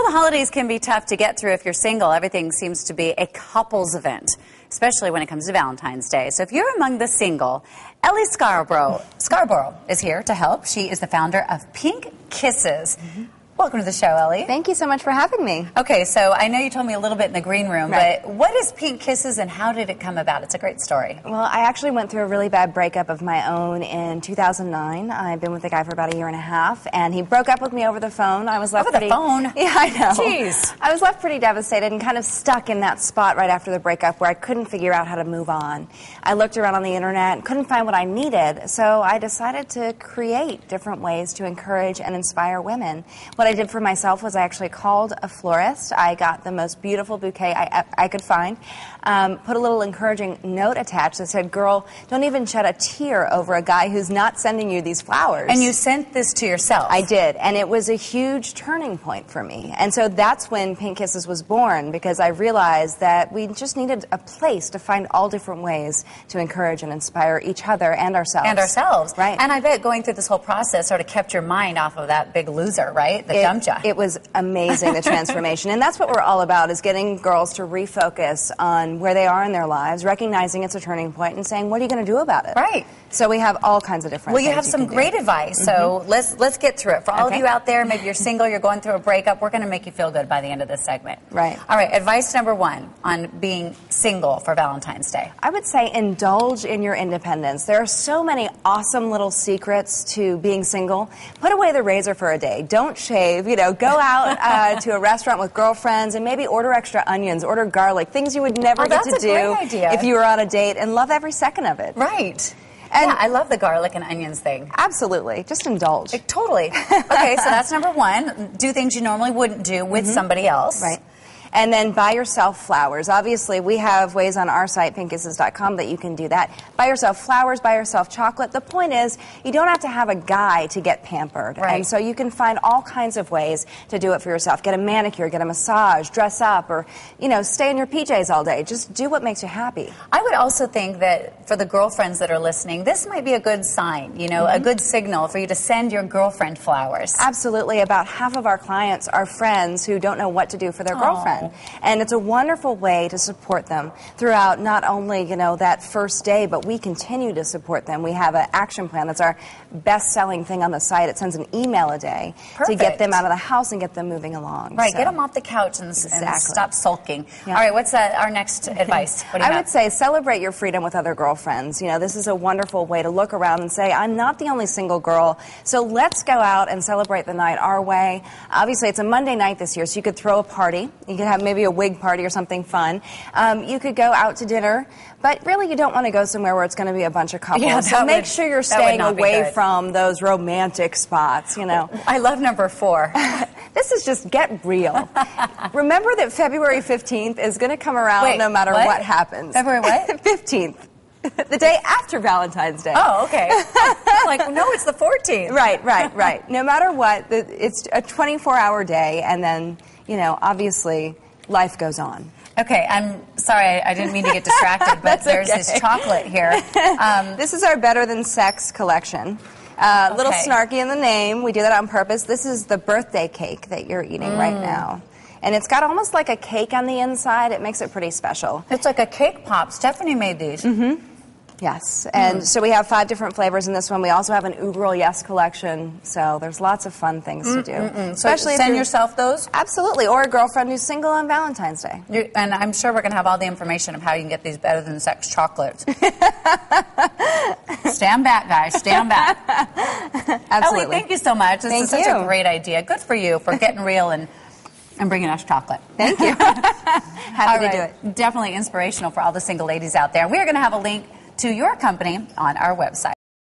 Well, the holidays can be tough to get through if you're single. Everything seems to be a couples event, especially when it comes to Valentine's Day. So if you're among the single, Ellie Scarborough is here to help. She is the founder of Pink Kisses. Welcome to the show, Ellie. Thank you so much for having me. Okay, so I know you told me a little bit in the green room, but what is Pink Kisses and how did it come about? It's a great story. Well, I actually went through a really bad breakup of my own in 2009. I've been with a guy for about a year and a half, and he broke up with me over the phone. I was left over the phone? Yeah, I know. Jeez. I was left pretty devastated and kind of stuck in that spot right after the breakup where I couldn't figure out how to move on. I looked around on the internet and couldn't find what I needed, so I decided to create different ways to encourage and inspire women. What I did for myself was I actually called a florist. I got the most beautiful bouquet I could find, put a little encouraging note attached that said, "Girl, don't even shed a tear over a guy who's not sending you these flowers." And you sent this to yourself? I did, and it was a huge turning point for me. And so that's when Pink Kisses was born, because I realized that we just needed a place to find all different ways to encourage and inspire each other and ourselves. And ourselves. Right. And I bet going through this whole process sort of kept your mind off of that big loser, right? That dumped you. It was amazing, the transformation. And that's what we're all about, is getting girls to refocus on where they are in their lives, recognizing it's a turning point, and saying, what are you going to do about it? Right. So we have all kinds of different things. Well, you have you some great advice, so let's get through it. For all of you out there, maybe you're single, you're going through a breakup, we're going to make you feel good by the end of this segment. Right. All right, advice number one on being single for Valentine's Day. I would say indulge in your independence. There are so many awesome little secrets to being single. Put away the razor for a day. Don't shave. You know, go out to a restaurant with girlfriends and maybe order extra onions, order garlic, things you would never get to do if you were on a date, and love every second of it. Right. And yeah, I love the garlic and onions thing. Absolutely. Just indulge. Totally. Okay, so that's number one. Do things you normally wouldn't do with somebody else. Right. And then buy yourself flowers. Obviously, we have ways on our site, pinkkisses.com, that you can do that. Buy yourself flowers, buy yourself chocolate. The point is, you don't have to have a guy to get pampered. Right. And so you can find all kinds of ways to do it for yourself. Get a manicure, get a massage, dress up, or, you know, stay in your PJs all day. Just do what makes you happy. I would also think that for the girlfriends that are listening, this might be a good sign, you know, a good signal for you to send your girlfriend flowers. Absolutely. About half of our clients are friends who don't know what to do for their girlfriend. And it's a wonderful way to support them throughout not only, you know, that first day, but we continue to support them. We have an action plan that's our best-selling thing on the site. It sends an email a day to get them out of the house and get them moving along. Right, so. Get them off the couch and stop sulking. Yeah. All right, what's our next advice? What do you I would say celebrate your freedom with other girlfriends. You know, this is a wonderful way to look around and say, I'm not the only single girl, so let's go out and celebrate the night our way. Obviously, it's a Monday night this year, so you could throw a party. You could have maybe a wig party or something fun. You could go out to dinner, but really you don't want to go somewhere where it's going to be a bunch of couples. Yeah, so make sure you're staying away from those romantic spots, you know. I love number 4. This is just get real. Remember that February 15th is going to come around no matter what happens. February what? 15th. The day after Valentine's Day. Oh, okay. I'm like, no, it's the 14th. Right. No matter what, it's a 24-hour day, and then, you know, obviously, life goes on. Okay, I'm sorry, I didn't mean to get distracted, but there's this chocolate here. This is our Better Than Sex collection. A little snarky in the name. We do that on purpose. This is the birthday cake that you're eating right now. And it's got almost like a cake on the inside. It makes it pretty special. It's like a cake pop. Stephanie made these. Yes, and so we have 5 different flavors in this one. We also have an Ooh Girl Yes collection, so there's lots of fun things to do. Especially send yourself those? Absolutely, or a girlfriend who's single on Valentine's Day. And I'm sure we're going to have all the information of how you can get these Better Than Sex chocolates. Stand back, guys, stand back. Absolutely. Ellie, thank you so much. This is such a great idea. Good for you for getting real and bringing us chocolate. Thank you. Happy to do it. Definitely inspirational for all the single ladies out there. We are going to have a link to your company on our website.